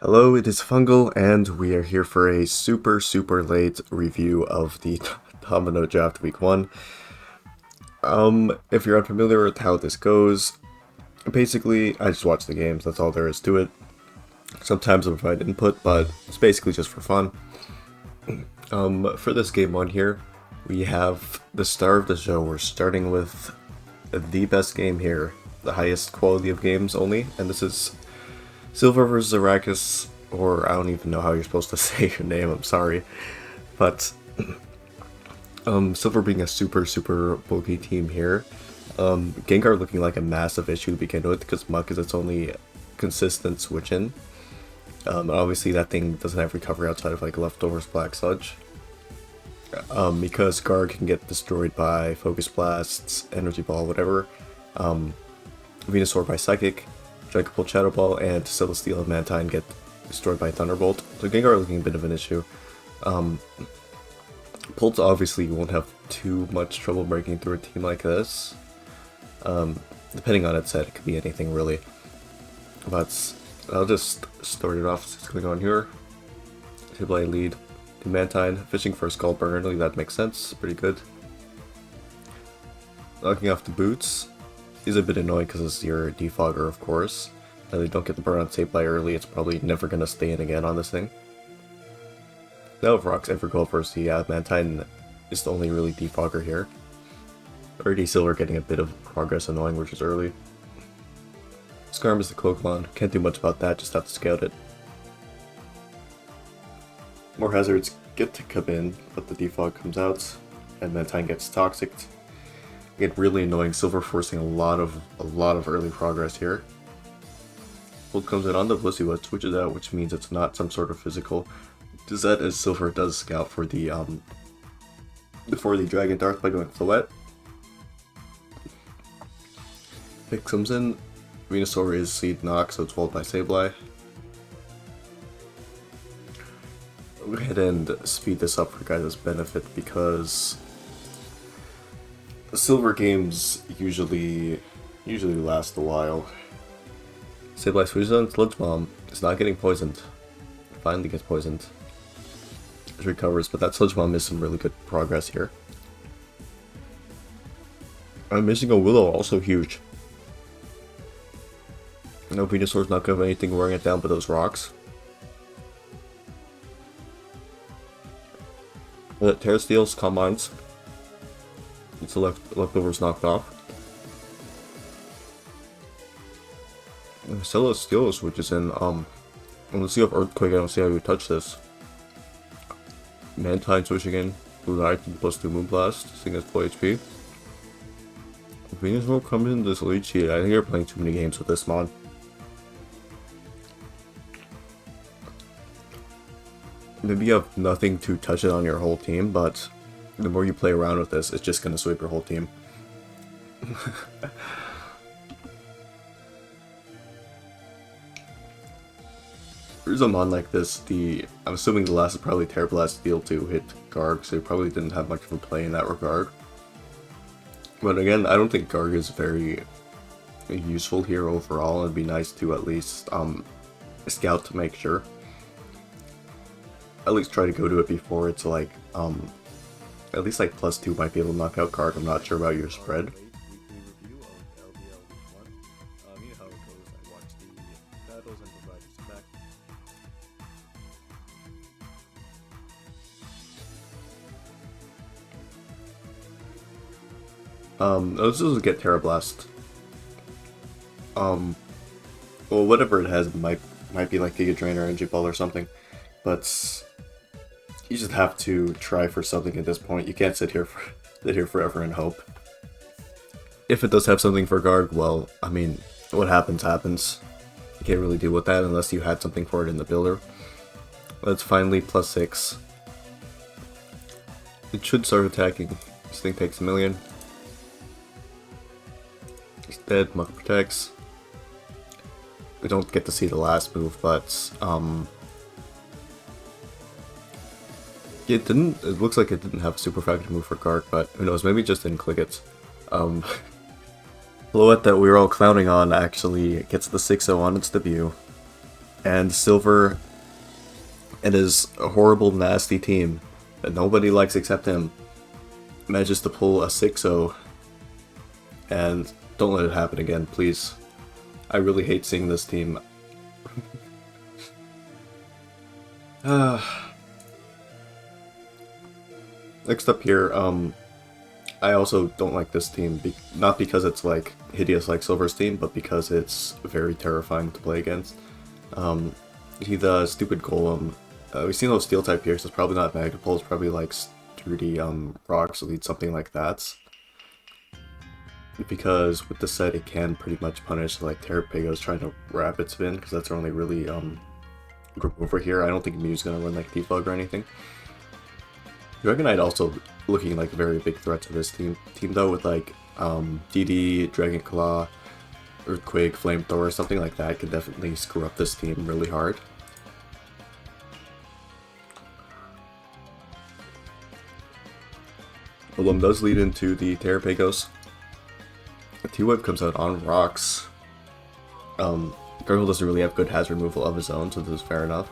Hello, it is Fungal, and we are here for a super late review of the Domino Draft Week 1. If you're unfamiliar with how this goes, basically, I just watch the games, that's all there is to it. Sometimes I provide input, but it's basically just for fun. For this game 1 here, we have the star of the show. We're starting with the best game here, the highest quality of games only, and this is Silver vs. Arrakis, or I don't even know how you're supposed to say your name, I'm sorry. But, Silver being a super bulky team here. Gengar looking like a massive issue to begin with, because Muck is its only consistent switch-in. Obviously that thing doesn't have recovery outside of like Leftovers Black Sludge. Because Garg can get destroyed by Focus Blasts, Energy Ball, whatever. Venusaur by Psychic. Dragapult, Shadow Ball, and Celesteal and Mantine get destroyed by Thunderbolt. So Gengar looking a bit of an issue. Pulse obviously won't have too much trouble breaking through a team like this. Depending on its set, it could be anything really. But I'll just start it off. Just going on here. Sableye lead. Mantine fishing for a Skull Burner. Really, that makes sense. Pretty good. Knocking off the boots is a bit annoying because it's your defogger, of course. And they don't get the burn on Sableye early, it's probably never going to stay in again on this thing. Now if rocks ever go first, yeah, Mantine is the only really defogger here. Already Silver getting a bit of progress annoying, which is early. Skarm is the Cloakmon, can't do much about that, just have to scout it. More hazards get to come in, but the defog comes out, and Mantine gets toxicked. Get really annoying. Silver forcing a lot of early progress here. Bolt comes in on the Blisseywood, switches out, which means it's not some sort of physical. Does that as Silver does scout for the Dragon Dart by going Floette. Pick comes in. Venusaur is Seed Knock, so it's followed by Sableye. I'll go ahead and speed this up for guys' benefit because Silver games usually last a while. Sableye switches on Sludge Bomb. It's not getting poisoned. Finally gets poisoned. It recovers, but that Sludge Bomb is some really good progress here. I'm missing a Willow, also huge. No, Venusaur's not gonna have anything wearing it down but those rocks. Terra Steals, Calm Minds. It's the leftovers knocked off. Celesteal which is in, let's see if Earthquake, I don't see how you touch this. Mantine switching in, Blue Eye plus 2 Moonblast, seeing as full HP. Venusaur comes in this lead sheet. I think you're playing too many games with this mod. Maybe you have nothing to touch it on your whole team, but the more you play around with this, it's just going to sweep your whole team. There's a mon like this, I'm assuming the last is probably Terra Blast Steel to hit Garg, so he probably didn't have much of a play in that regard. But again, I don't think Garg is very useful here overall. It'd be nice to at least scout to make sure. At least try to go to it before it's like, at least like +2 might be able to knock out Garg. I'm not sure about your spread. Let's just get Terra Blast. Well, whatever it has might be like Giga Drain or Energy Ball or something, but you just have to try for something at this point. You can't sit here forever and hope. If it does have something for Garg, well, I mean, what happens happens. You can't really deal with that unless you had something for it in the builder. Let's finally +6. It should start attacking. This thing takes 1,000,000. It's dead, Muck protects. We don't get to see the last move, but it looks like it didn't have a super effective move for Garg, but who knows, maybe it just didn't click it. Floette that we were all clowning on actually gets the 6-0 on its debut. And Silver and his horrible, nasty team that nobody likes except him manages to pull a 6-0. And don't let it happen again, please. I really hate seeing this team. Next up here, I also don't like this team, not because it's like hideous like Silver's team, but because it's very terrifying to play against. See the stupid Golem. We've seen those Steel type here, so it's probably not Magapole, it's probably like sturdy rocks, or something like that. Because with the set, it can pretty much punish like Terrapagos trying to rapid spin, because that's our only really good over here. I don't think Mew's gonna run like defog or anything. Dragonite also looking like a very big threat to this team though, with like DD, Dragon Claw, Earthquake, Flamethrower, something like that could definitely screw up this team really hard. Golem does lead into the Terrapagos. The T-Web comes out on rocks. Gargoyle doesn't really have good hazard removal of his own, so this is fair enough.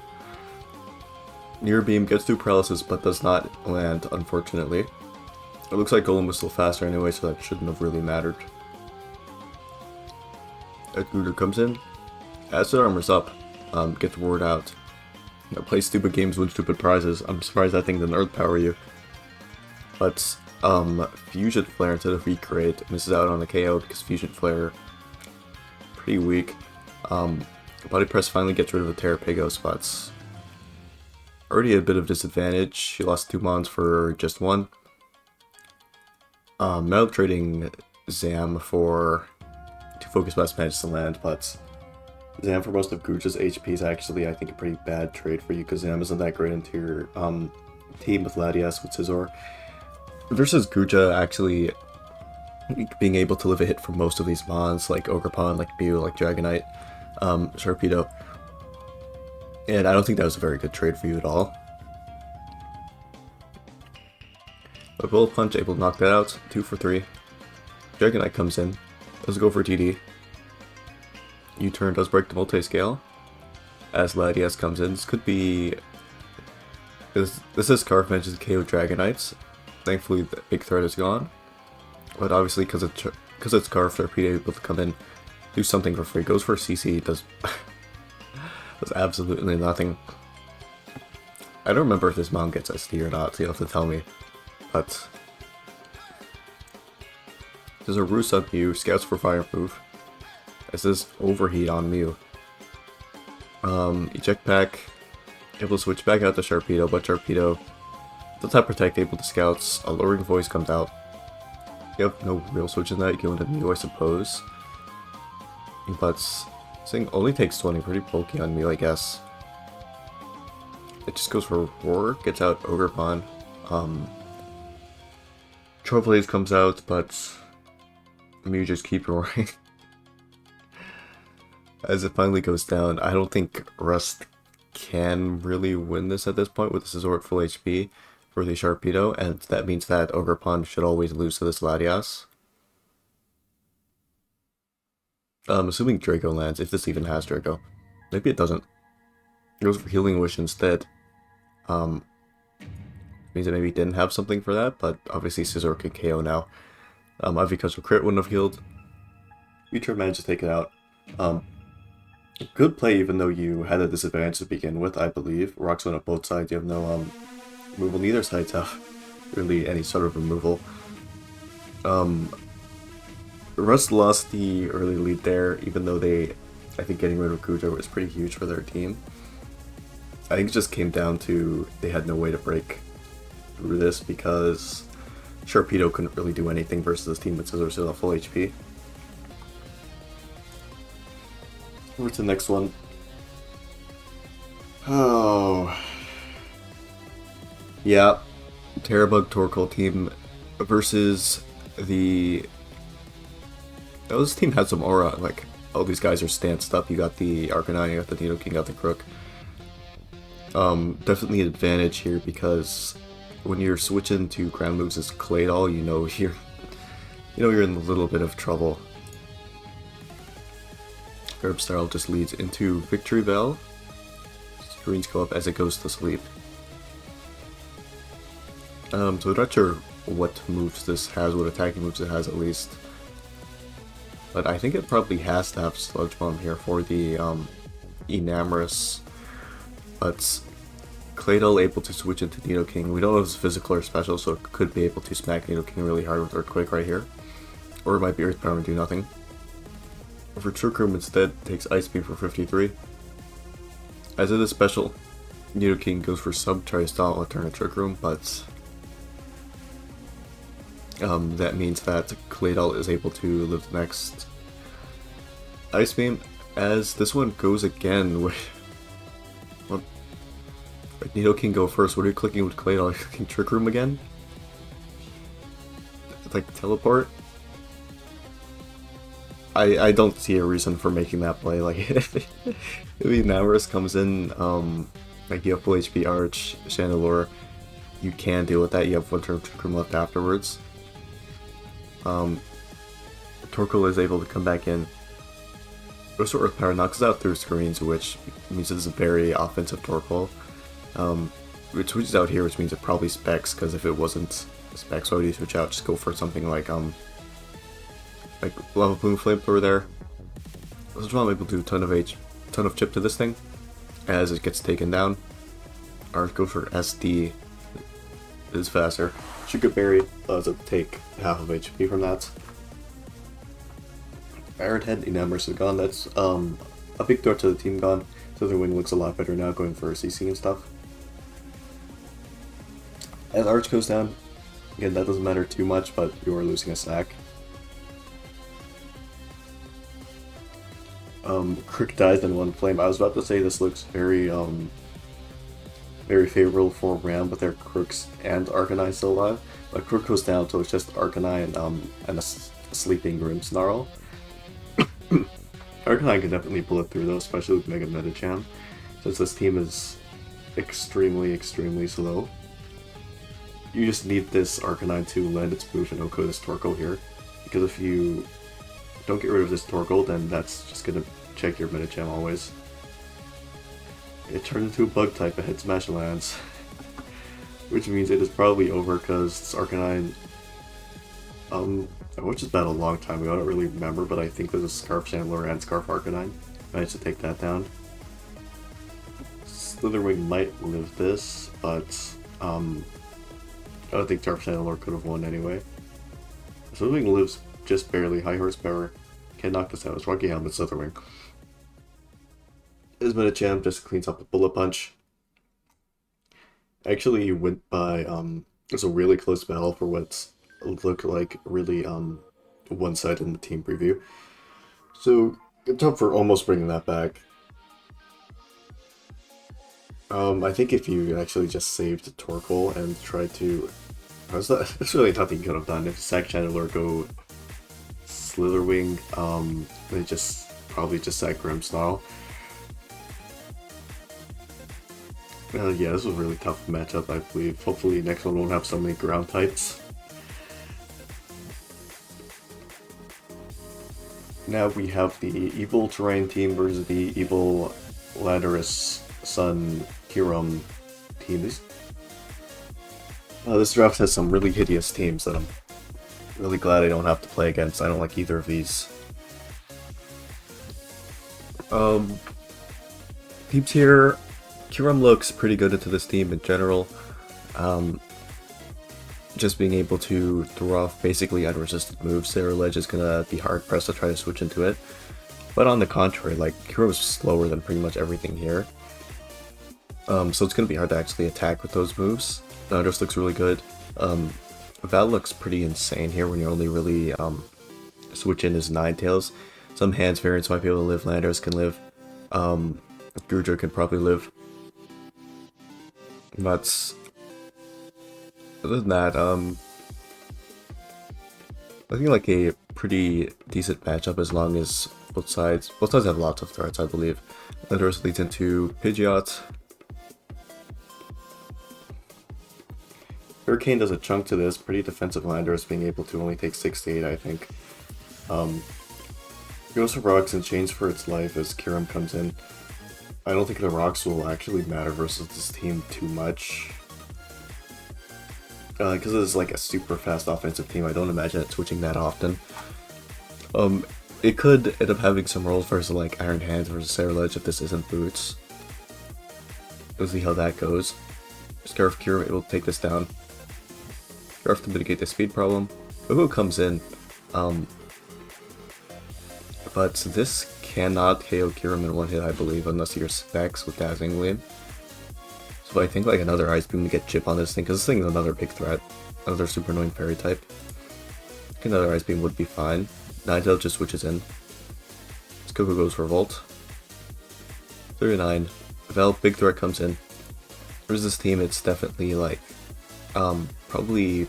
Near Beam gets through Paralysis, but does not land, unfortunately. It looks like Golem was still faster anyway, so that shouldn't have really mattered. Edguder comes in. Acid Armor's up. Gets word out. Play stupid games, win stupid prizes. I'm surprised that thing didn't Earth Power you. But, Fusion Flare instead of Recreate misses out on the KO because Fusion Flare pretty weak. Body Press finally gets rid of the Terrapagos, but already a bit of disadvantage. She lost 2 mons for just 1. Metal trading Zam for 2 Focus Blast manages to land, but Zam for most of Guja's HP is actually, I think, a pretty bad trade for you, because Zam isn't that great into your team with Latias, with Scizor. Versus Guja actually being able to live a hit from most of these mons, like Ogerpon, like Mew, like Dragonite, Sharpedo. And I don't think that was a very good trade for you at all. But Bullet Punch able to knock that out, 2 for 3. Dragonite comes in, does go for TD. U-turn does break the multi-scale. As Latias comes in, this could be... This is Scarf mentions KO Dragonites. Thankfully, the big threat is gone. But obviously, because it's Scarf, they're pretty able to come in, do something for free. Goes for CC, does absolutely nothing. I don't remember if this mon gets SD or not, so you'll have to tell me. But there's a Roost on Mew, Scouts for Fireproof. This is Overheat on Mew. Eject Pack, able to switch back out to Sharpedo, but Sharpedo does have Protect, able to Scouts. A Lowering Voice comes out. You have no real switch in that, you go into Mew, I suppose. But this thing only takes 20, pretty bulky on Mew, I guess. It just goes for Roar, gets out Ogerpon. Troublaze comes out, but Mew just keep roaring. As it finally goes down, I don't think Rust can really win this at this point with the Scizor at full HP for the Sharpedo, and that means that Ogerpon should always lose to this Latias. Assuming Draco lands, if this even has Draco. Maybe it doesn't. It goes for Healing Wish instead. Means it maybe didn't have something for that, but obviously Scizor can KO now. Because crit wouldn't have healed. Future managed to take it out. Good play, even though you had a disadvantage to begin with, I believe. Rocks went up both sides, you have no removal. Neither sides have really any sort of removal. Rust lost the early lead there, even though I think getting rid of Kuja was pretty huge for their team. I think it just came down to they had no way to break through this because Sharpedo couldn't really do anything versus this team with Scizor still at full HP. Over to the next one. Oh. Yeah. Terrabug Torkoal team versus the... Oh, this team had some aura. Like, all these guys are stanced up. You got the Arcanine, you got the Nidoking, you got the Crook. Definitely an advantage here because when you're switching to ground moves as Claydol, you know you're in a little bit of trouble. Herb Style just leads into Victory Bell. screens go up as it goes to sleep. So I'm not sure what moves this has, what attacking moves it has at least. But I think it probably has to have Sludge Bomb here for the Enamorous. But Claydol able to switch into Nidoking. We don't know if it's physical or special, so it could be able to smack Nidoking really hard with Earthquake right here. Or it might be Earth Power and do nothing. For Trick Room instead, takes Ice Beam for 53. As it is special, Nidoking goes for Sub-Tri Style alternate Trick Room, but that means that Claydol is able to live the next Ice Beam, as this one goes again with... Well, Nidoking go first. What are you clicking with Claydol? Are you clicking Trick Room again? It's like teleport? I don't see a reason for making that play. Like, if Enamorous comes in, like you have full HP Arch, Chandelure, you can deal with that. You have one turn of Trick Room left afterwards. Torkoal is able to come back in. Also, Earth Power knocks out through screens, which means this is a very offensive Torkoal. It switches out here, which means it probably specs, because if it wasn't specs, why would you switch out? Just go for something like Lava Plume Flamethrower there. This is able to do a ton of chip to this thing as it gets taken down. Or go for SD is faster. Sugar Berry allows it to take half of HP from that. Iron Head, Enamorous is gone. That's a big threat to the team gone. Slitherwing looks a lot better now, going for CC and stuff. As Arch goes down, again that doesn't matter too much, but you are losing a sack. Crook dies in one flame. I was about to say this looks very favorable for Ram, but they're Crooks and Arcanine still alive. But Crook goes down, so it's just Arcanine and a sleeping Grimmsnarl. Arcanine can definitely bullet through though, especially with Mega Medicham, since this team is extremely slow. You just need this Arcanine to land its move and OHKO this Torkoal here, because if you don't get rid of this Torkoal, then that's just gonna check your Medicham always. It turns into a bug type, a Head Smash lands. Which means it is probably over because this Arcanine... I watched this battle a long time ago, I don't really remember, but I think there's a Scarf Chandelure and Scarf Arcanine. Managed to take that down. Slitherwing might live this, but I don't think Scarf Chandelure could have won anyway. Slitherwing lives just barely, high horsepower. Can't knock this out, it's Rocky Helmet Slitherwing. His Medicham just cleans up the Bullet Punch. Actually went by, it was a really close battle for what looked like really one-sided in the team preview. So, good job for almost bringing that back. I think if you actually just saved Torkoal and tried to... There's really nothing you could have done. If Sack Chandelure go Slitherwing, they probably just sack Grimmsnarl. Yeah, this was a really tough matchup, I believe. Hopefully next one won't have so many ground types. Now we have the Evil Terrain team versus the Evil Landorus Sun Kyurem team. This draft has some really hideous teams that I'm really glad I don't have to play against. I don't like either of these. Teams here, Kyurem looks pretty good into this team in general. Just being able to throw off basically unresisted moves, their ledge is gonna be hard pressed to try to switch into it. But on the contrary, like, Kyurem's slower than pretty much everything here. So it's gonna be hard to actually attack with those moves. Just looks really good. Val looks pretty insane here when you only really switch in his Ninetales. Some hands variants might be able to live, Landers can live. Gurjo can probably live. But other than that, looking like a pretty decent matchup as long as both sides have lots of threats, I believe. Landorus leads into Pidgeot. Hurricane does a chunk to this, pretty defensive Landorus being able to only take 6 to 8, I think. Goes for Rocks and Chains for its life as Kyurem comes in. I don't think the rocks will actually matter versus this team too much. Because it's like a super fast offensive team, I don't imagine it switching that often. It could end up having some roles versus like Iron Hands versus Sarah Ledge if this isn't Boots. We'll see how that goes. Scarf Cure able to take this down. Scarf to mitigate the speed problem. Uhu comes in. But this cannot KO Kirim in one hit, I believe, unless you're Specs with Dazzling Gleam. So I think like another Ice Beam to get chip on this thing, because this thing is another big threat. Another super annoying fairy type. I think another Ice Beam would be fine. Ninetale just switches in. This Coco goes for Volt. 39. Vel, big threat comes in. Versus this team, it's definitely like, probably...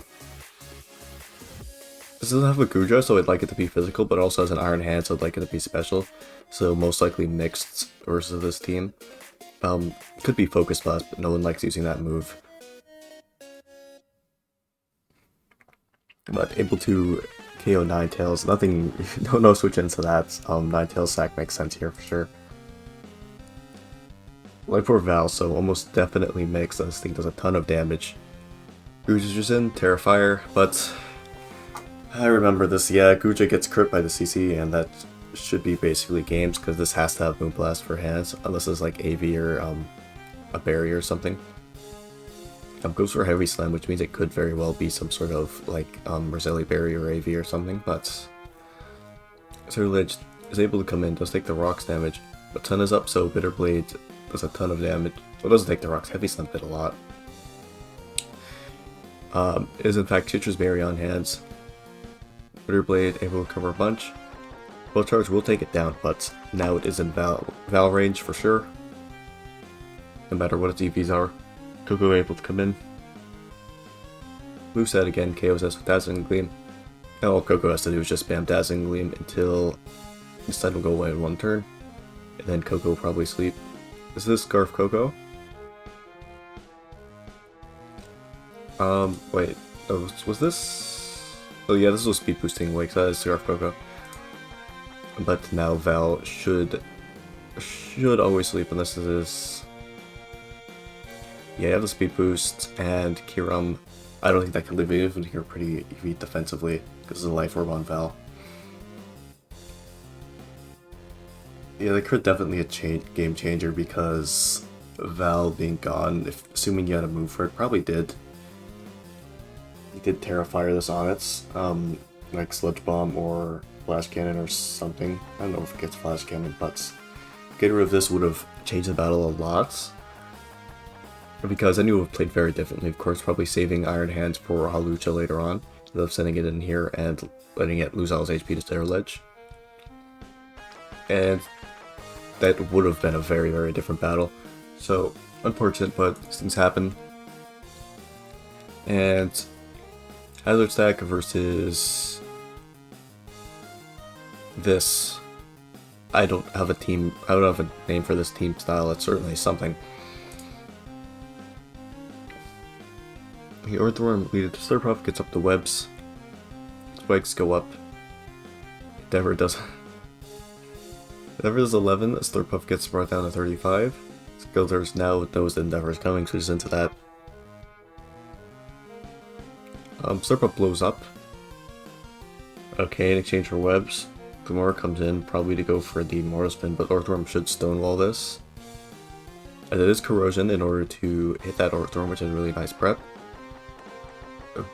This doesn't have a Guja, so I'd like it to be physical, but also has an Iron Hand, so I'd like it to be special. So most likely mixed versus this team. Could be Focus Blast, but no one likes using that move. But able to KO Ninetales, nothing, no switch into that. Ninetales sack makes sense here for sure. Like for Val, so almost definitely mixed. This thing does a ton of damage. Guja's just in, Terrifier, but I remember this, yeah, Guja gets crit by the CC, and that should be basically games, because this has to have Moonblast for hands, unless it's like AV or a barrier or something. Goes for Heavy Slam, which means it could very well be some sort of like Roselli barrier or AV or something, but Ledge is able to come in, does take the rocks damage, but ton is up, so Bitter Blade does a ton of damage. Well, it doesn't take the rocks, Heavy Slam did a lot. Is in fact Citra's Berry on hands. Bitter Blade able to cover a bunch. Full Charge will take it down, but now it is in Val range for sure. No matter what its EVs are. Coco able to come in. Moveset again, KOs us with Dazzling Gleam. Now all Coco has to do is just spam Dazzling Gleam until this time will go away in one turn. And then Coco will probably sleep. Is this Scarf Coco? Wait. Oh, was this? Oh yeah, this was speed boosting Wake, so that is Scarf Coco. But now Val should always sleep unless it is... Yeah, you have the speed boost, and Kiram, I don't think that can live even here pretty EV defensively, because of the life orb on Val. Yeah, that could definitely a game changer, because Val being gone, assuming you had a move for it, probably did. He did Terrifier this on its, like Sludge Bomb or Flash Cannon or something. I don't know if it gets Flash Cannon, but getting rid of this would have changed the battle a lot. Because I knew it would have played very differently, of course, probably saving Iron Hands for Halucha later on, instead of sending it in here and letting it lose all its HP to Stair Ledge. And that would have been a very, very different battle. So, unfortunate, but these things happen. And Hazard Stack versus this. I don't have a name for this team style. It's certainly something. The Earthworm leader to Slurpuff gets up the webs. Spikes go up. Endeavor does 11, Slurpuff gets brought down to 35. Skilders now knows Endeavor's coming, switches into that. Slurpuff blows up. Okay, in exchange for webs. Gamora comes in, probably to go for the Mortal Spin, but Earthworm should stonewall this. As it is Corrosion in order to hit that Earthworm, which is a really nice prep.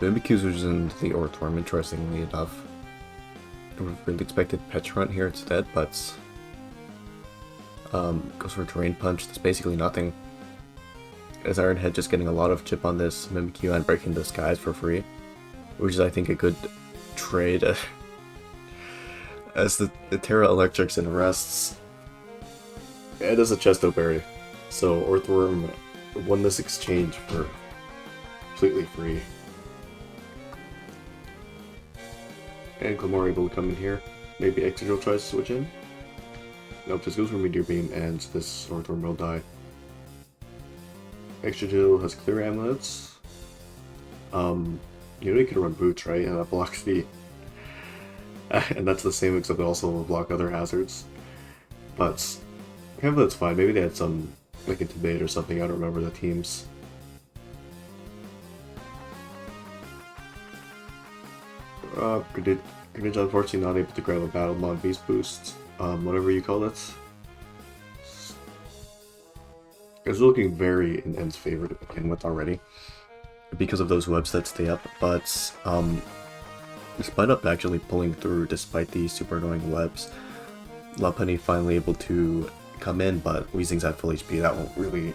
Mimikyu's which is in the Earthworm, interestingly enough. I would have really expected Petrunt here instead, but goes for Drain Punch. That's basically nothing. As Iron Head just getting a lot of chip on this Mimikyu and breaking the skies for free, which is I think a good trade. As the Terra Electrics and rests, it is a Chesto Berry, so Earthworm won this exchange for completely free. And Clamore able to come in here. Maybe Exegil tries to switch in. Nope, just goes for Meteor Beam and this Earthworm will die. Exegil has clear amulets. You know you can run Boots, right? And that blocks the... and that's the same except it also will block other hazards. But Yeah, but that's fine. Maybe they had some, like, a debate or something. I don't remember the teams. Greninja unfortunately not able to grab a Battle Mod Beast Boost. Whatever you call it. It's looking very in End's favor to begin with already, because of those webs that stay up, but despite up actually pulling through despite the super annoying webs, Lopunny finally able to come in, but Weezing's at full HP, that won't really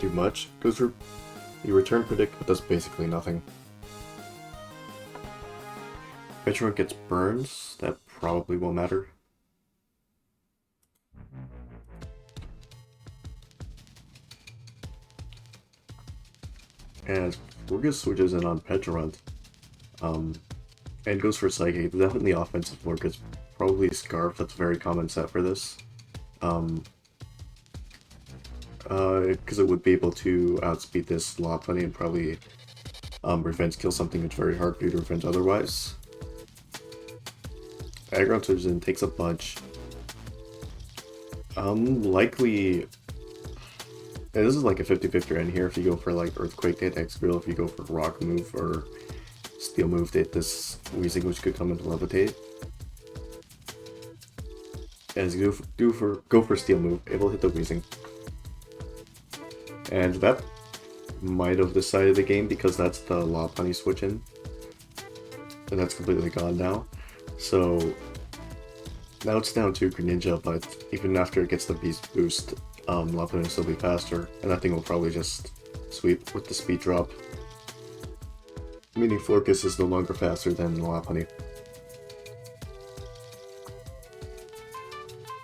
do much, because you return predict, but does basically nothing. Petra gets burns, that probably won't matter. And Florges switches in on Petrarunt, and goes for Psychic. Definitely offensive Florges, probably Scarf, that's a very common set for this. Because it would be able to outspeed this Lopunny and probably revenge kill something that's very hard for you to revenge otherwise. Aggron switches in, takes a bunch. Likely... Yeah, this is like a 50-50 end here. If you go for like Earthquake, they hit X-Grill. If you go for Rock move or Steel move, they hit this Weezing, which could come into Levitate. As you go for Steel move, able to hit the Weezing. And that might have decided the game because that's the Lopunny switch in. And that's completely gone now. So now it's down to Greninja, but even after it gets the Beast Boost, Lopunny will still be faster, and that thing will probably just sweep with the speed drop. Meaning Florges is no longer faster than Lopunny.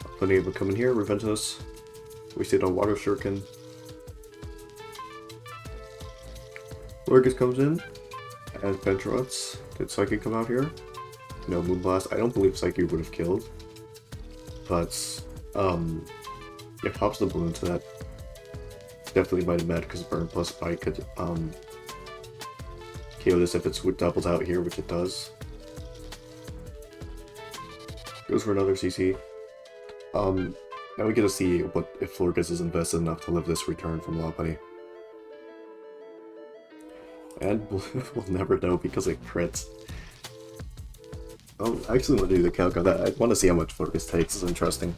Lopunny will come in here, revenge us. We stayed on Water Shuriken. Florges comes in, and Petrarunt. Did Psychic come out here? No, Moonblast. I don't believe Psychic would have killed. But, it pops the balloon, so that definitely might have mattered because Burn plus Spike could KO this if it doubles out here, which it does. Goes for another CC. Now we get to see what if Florges is invested enough to live this return from Lopunny. And we'll never know because it crits. I actually want to do the calc on that. I want to see how much Florges takes. It's interesting.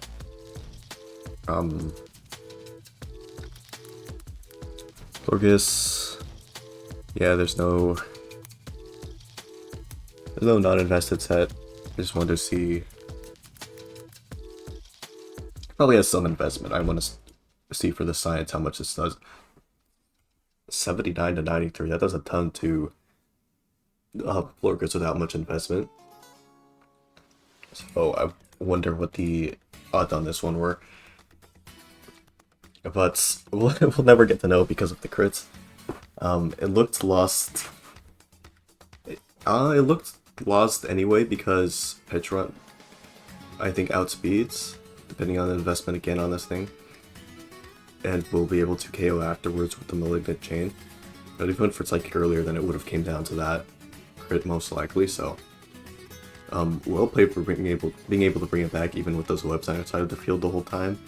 Florges, yeah, there's no non-invested set. I just wanted to see. Probably has some investment. I want to see for the science how much this does. 79 to 93. That does a ton to Florges without much investment. So I wonder what the odds on this one were. But we'll never get to know because of the crits. It looked lost. It looked lost anyway because Petrarunt, I think, outspeeds, depending on the investment again on this thing. And we'll be able to KO afterwards with the Malignant Chain. But if it went for Psychic earlier, then it would have came down to that crit most likely, so... well played for being able to bring it back even with those webs outside of the field the whole time.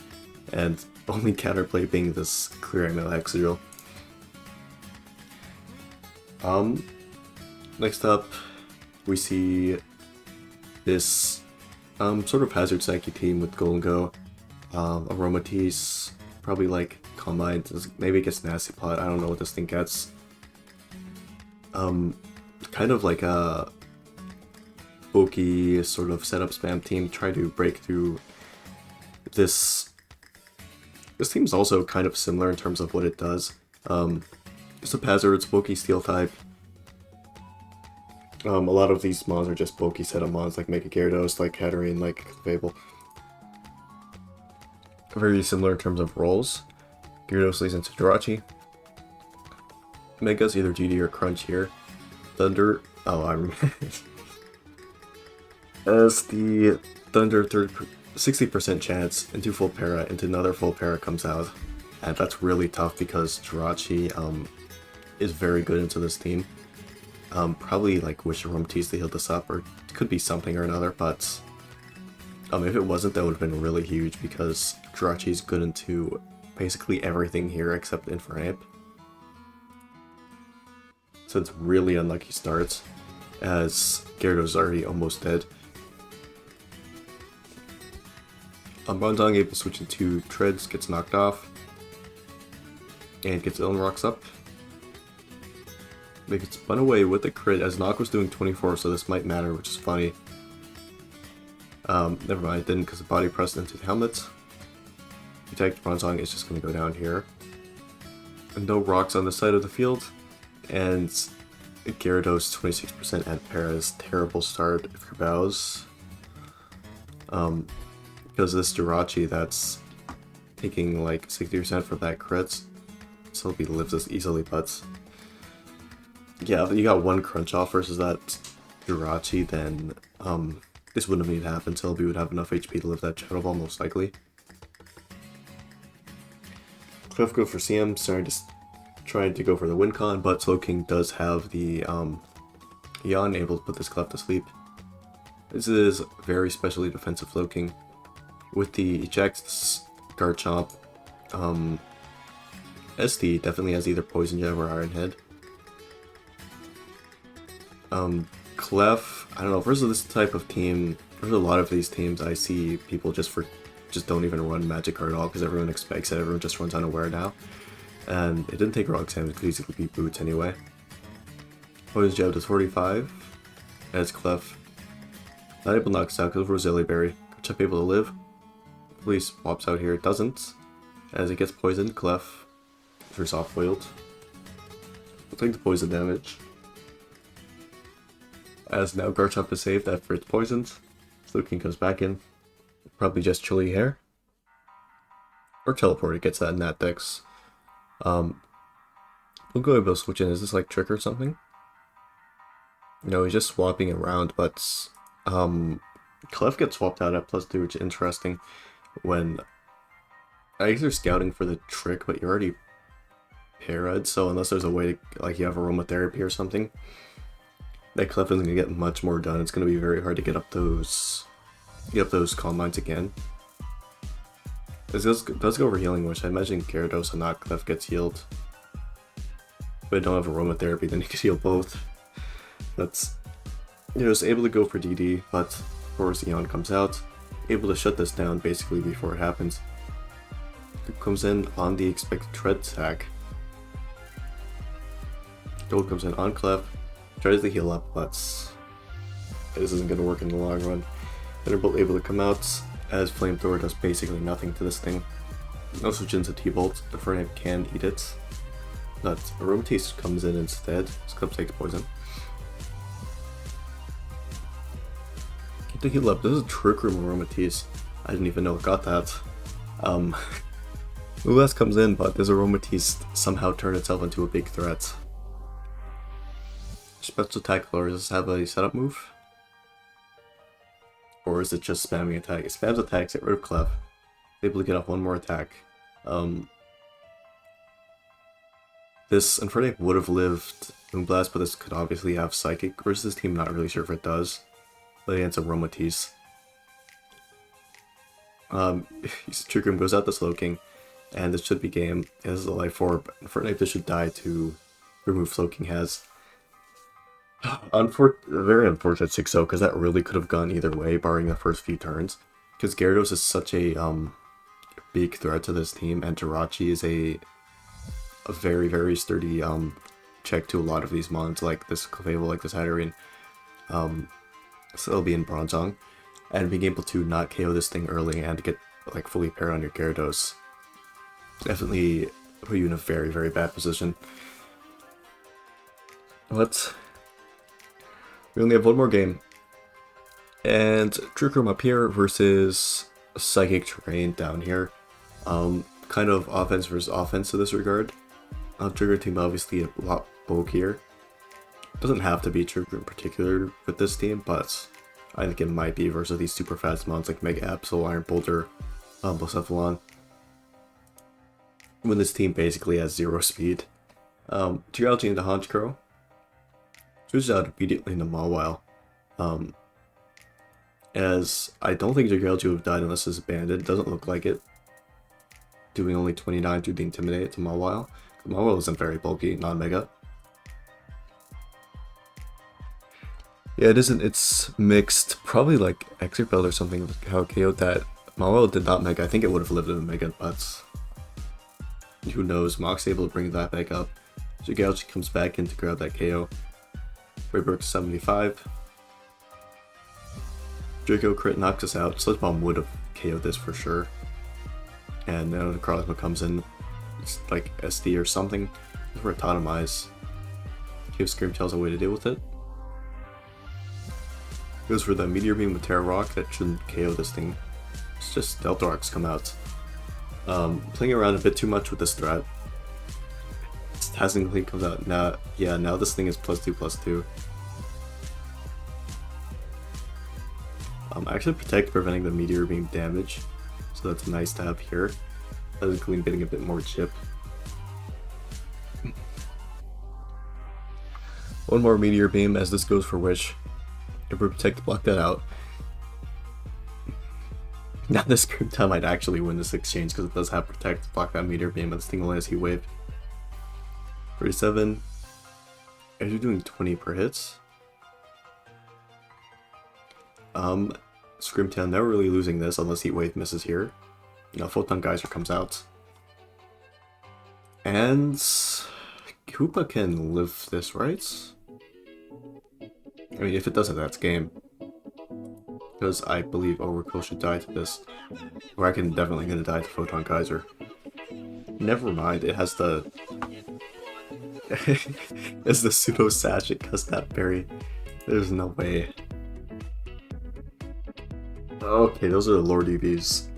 And only counterplay being this clear ML Hexadrill. Next up, we see this sort of Hazard Psyche team with Golden Go, Aromatisse, probably like combined, maybe it gets Nasty Plot, I don't know what this thing gets. Kind of like a bulky sort of setup spam team, try to break through this. This team's also kind of similar in terms of what it does. It's a Hazard, it's bulky Steel type. A lot of these mons are just bulky setup mons, like Mega Gyarados, like Katarine, like Fable. Very similar in terms of roles. Gyarados leads into Jirachi. Mega's either GD or Crunch here. Thunder, oh, I remember. As the Thunder 60% chance into full para, into another full para comes out. And that's really tough because Jirachi is very good into this team. Probably like wish Aromatisse to heal this up, or it could be something or another, but If it wasn't, that would have been really huge because Jirachi is good into basically everything here except Infernape. So it's really unlucky starts, as Gyarados already almost dead. Bronzong able to switch into Treads, gets knocked off, and gets Iron Rocks up. They get spun away with the crit as Nock was doing 24, so this might matter, which is funny. Never mind, it didn't because the body pressed into the helmet. Detect Bronzong is just going to go down here. And no rocks on the side of the field. And Gyarados 26% at Paras. Terrible start for Bows. Because this Jirachi that's taking like 60% for that crit. So he lives this easily, but yeah, if you got one crunch off versus that Jirachi, then this wouldn't have even happened. Celebi would have enough HP to live that Shadow Ball most likely. Cliff go for CM, trying to go for the win con, but Slowking does have the Yawn able to put this Clef to sleep. This is very specially defensive Slowking. With the ejects, Garchomp, ST definitely has either Poison Jab or Iron Head. Clef, I don't know, versus this type of team, there's a lot of these teams I see people just don't even run Magikarp at all because everyone expects it, everyone just runs unaware now. And it didn't take Rock Slam, it could easily beat Boots anyway. Poison Jab does 45, as Clef not able to knock us out because of Roselia Berry. Garchomp able to live. Police pops out here, doesn't. As it gets poisoned, Clef for soft boiled. We'll take the poison damage. As now Garchomp is saved after it's poisoned. Slowking comes back in. Probably just Chilly Hair. Or Teleport, it gets that in that Dex. We'll go able to switch in. Is this like Trick or something? No, he's just swapping around, but Clef gets swapped out at +2, which is interesting. When I guess they're scouting for the Trick, but you're already parried, so unless there's a way to, like, you have aromatherapy or something, that Clef isn't gonna get much more done. It's gonna be very hard to get up those Calm Minds again. This does go over Healing Wish. I imagine Gyarados and not Clef gets healed. If I don't have aromatherapy, then you could heal both. That's, you know, just able to go for DD, but of course Eon comes out, able to shut this down basically before it happens. It comes in on the expected Tread attack. Gold comes in on Clef, tries to heal up, but this isn't going to work in the long run. Thunderbolt able to come out, as Flamethrower does basically nothing to this thing. No switch into T-Bolt, the Fernape can eat it. But Aromatisse comes in instead, this Clef takes poison. Get the heal up, this is a Trick Room Aromatisse. I didn't even know it got that. Lulas comes in, but this Aromatisse somehow turned itself into a big threat. Special attack, or does this have a setup move? Or is it just spamming attack? It spams attacks, get rid of Clef. Able to get off one more attack. This Infernape would have lived Moonblast, but this could obviously have Psychic. Versus this team, not really sure if it does. But against Aromatisse. Trick Room goes out to Slowking, and this should be game. This is a Life Orb. Infernape this should die to remove Slowking has. Very unfortunate 6-0, because that really could have gone either way, barring the first few turns. Because Gyarados is such a big threat to this team, and Jirachi is a very, very sturdy check to a lot of these mons, like this Clefable, like this Hatterene, Celebi, and Bronzong. And being able to not KO this thing early and get like fully paired on your Gyarados definitely put you in a very, very bad position. But we only have one more game. And Trick Room up here versus Psychic Terrain down here. Kind of offense versus offense to this regard. Trigger team obviously a lot bulkier. Doesn't have to be Trigger in particular with this team, but I think it might be versus these super fast mons like Mega Absol, Iron Boulder, Blacephalon. When this team basically has 0 speed. Geology into Honchkrow. Switches out immediately into Mawile. as I don't think Jigalji would have died unless it's abandoned. It doesn't look like it. Doing only 29 through the Intimidate to Mawile. Mawile isn't very bulky, non-mega. Yeah, it isn't. It's mixed. Probably like Exert Belt or something. How it KO'd that. Mawile did not mega. I think it would have lived in a mega, but who knows? Mock's able to bring that back up. Jigalji comes back in to grab that KO. Rayberg 75. Draco crit knocks us out. Sludge Bomb would have KO'd this for sure. And now the Crossbow comes in. It's like SD or something. For Autotomize. Give Scream tells a way to deal with it. Goes for the Meteor Beam with Terra Rock. That shouldn't KO this thing. It's just Delta Rocks come out. Playing around a bit too much with this threat. Tasking Clean comes out. Now, yeah, now this thing is +2/+2. Actually protect, preventing the Meteor Beam damage. So that's nice to have here. Tasking Clean getting a bit more chip. One more Meteor Beam as this goes for Wish. If we protect to block that out. Now this Scream Town might actually win this exchange because it does have protect to block that Meteor Beam, but this thing only has Heat Wave. 37. Are you doing 20 per hits? Scrimtown never really losing this unless Heat Wave misses here. Photon Geyser comes out. And Koopa can live this, right? I mean, if it doesn't, that's game. Because I believe Overkill should die to this. Or I can definitely gonna die to Photon Geyser. Never mind, it has the... it's the pseudo sash, it cuts that berry. There's no way. Okay, those are the lore DBs.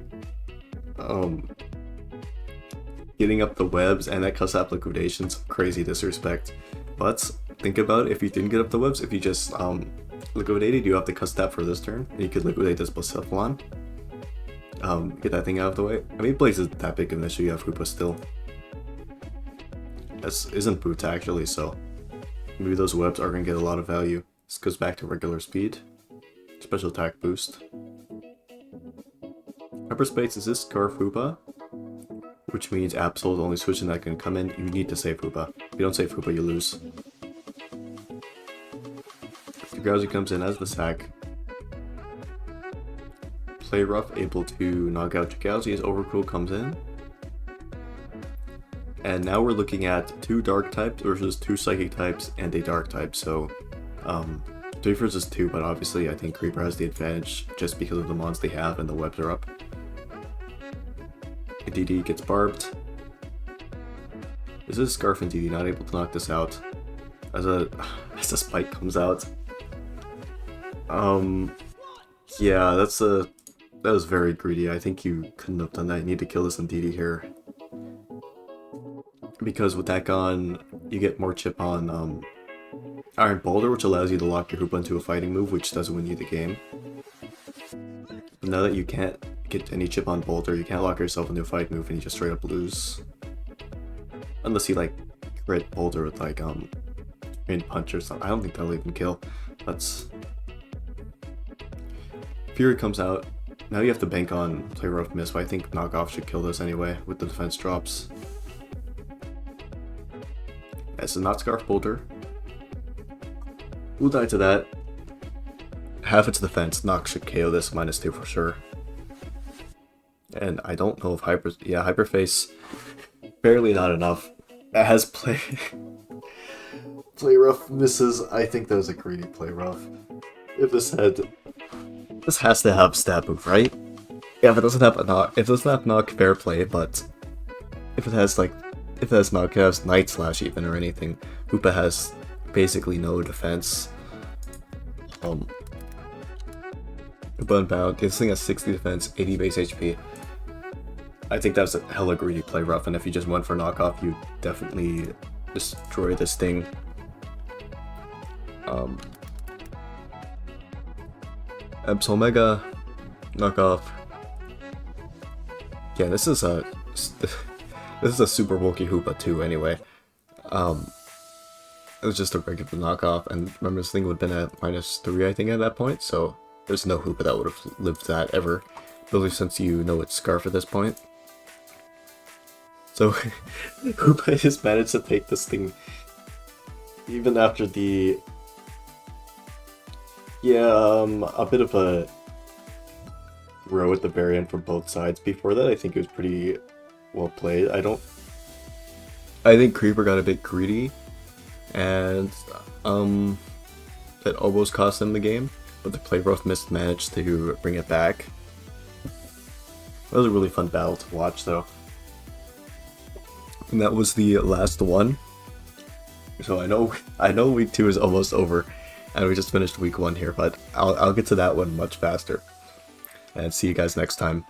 Getting up the webs and that cuts up liquidations, crazy disrespect. But think about it, if you didn't get up the webs, if you just liquidated, you have to cuss that for this turn. And you could liquidate this Blacephalon. Get that thing out of the way. I mean, Blaze isn't that big of an issue, you have Hoopa still. This isn't Boots actually, so maybe those webs are going to get a lot of value. This goes back to regular speed. Special attack boost. Hyperspace is this Scarf Hoopa, which means Absol is the only switching that can come in. You need to save Hoopa. If you don't save Hoopa, you lose. Drowsy comes in as the sack. Play rough, able to knock out Drowsy as Overcool comes in. And now we're looking at 2 dark types versus 2 psychic types and a dark type. So 3 versus 2, but obviously I think Creeper has the advantage just because of the mons they have and the webs are up. DD gets barbed. Is this Scarf and DD not able to knock this out? As a spike comes out. Yeah, that was very greedy. I think you couldn't have done that. You need to kill this on DD here. Because with that gone, you get more chip on Iron Boulder, which allows you to lock your Hoopa into a fighting move, which does win you the game. But now that you can't get any chip on Boulder, you can't lock yourself into a fight move and you just straight up lose. Unless you like crit Boulder with like Rain Punch or something. I don't think that'll even kill. That's... Fury comes out. Now you have to bank on Play Rough Miss, but I think Knockoff should kill this anyway with the defense drops. This is not Scarf Boulder. We'll die to that. Half its defense. Knock should KO this -2 for sure. And I don't know if Hyperface barely not enough. It has play rough misses. I think that was a greedy play rough. If this has to have stab move, right? Yeah, if it doesn't have a knock, fair play, but if it has knock, it has Night Slash even or anything. Hoopa has basically no defense. Hoopa Unbound, this thing has 60 defense, 80 base HP. I think that was a hella greedy play rough, and if you just went for knockoff, you definitely destroy this thing. Absol Mega, knockoff. Yeah, this is a super bulky Hoopa too. Anyway, it was just a regular knockoff, and remember this thing would have been at -3, I think, at that point. So There's no Hoopa that would have lived that ever, especially since you know it's Scarf at this point. So Hoopa has managed to take this thing even after the a bit of a row at the very end from both sides. Before that, I think it was pretty well played. I think Creeper got a bit greedy, and that almost cost them the game, but the play both managed to bring it back. That was a really fun battle to watch, though. And that was the last one. So I know week 2 is almost over, and we just finished week 1 here, but I'll get to that one much faster. And see you guys next time.